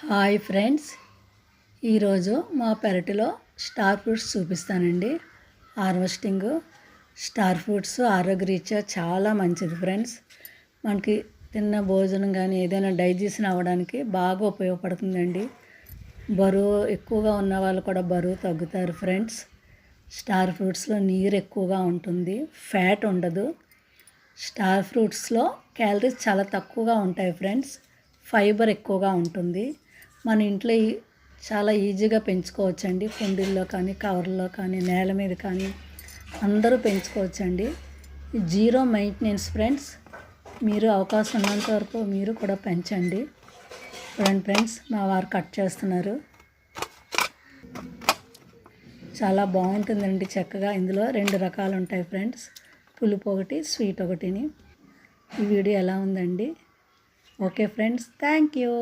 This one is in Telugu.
హాయ్ ఫ్రెండ్స్, ఈరోజు మా పెరటిలో స్టార్ ఫ్రూట్స్ చూపిస్తానండి. హార్వెస్టింగ్ స్టార్ ఫ్రూట్స్ ఆరోగ్యరీత్యా చాలా మంచిది ఫ్రెండ్స్. మనకి తిన్న భోజనం కానీ ఏదైనా డైజెషన్ అవ్వడానికి బాగా ఉపయోగపడుతుందండి. బరువు ఎక్కువగా ఉన్న వాళ్ళు కూడా బరువు తగ్గుతారు ఫ్రెండ్స్. స్టార్ ఫ్రూట్స్లో నీరు ఎక్కువగా ఉంటుంది, ఫ్యాట్ ఉండదు. స్టార్ ఫ్రూట్స్లో క్యాలరీస్ చాలా తక్కువగా ఉంటాయి ఫ్రెండ్స్. ఫైబర్ ఎక్కువగా ఉంటుంది. మన ఇంట్లో చాలా ఈజీగా పెంచుకోవచ్చండి. కుండీల్లో కానీ, కవర్లో కానీ, నేల మీద కానీ అందరూ పెంచుకోవచ్చండి. Zero maintenance friends. మీరు అవకాశం ఉన్నంత వరకు మీరు కూడా పెంచండి. చూడండి ఫ్రెండ్స్, మా వారు కట్ చేస్తున్నారు. చాలా బాగుంటుందండి చక్కగా. ఇందులో 2 రకాలు ఉంటాయి ఫ్రెండ్స్, పులుపు ఒకటి, స్వీట్ ఒకటిని. ఈ వీడియో ఎలా ఉందండి? Okay friends, thank you.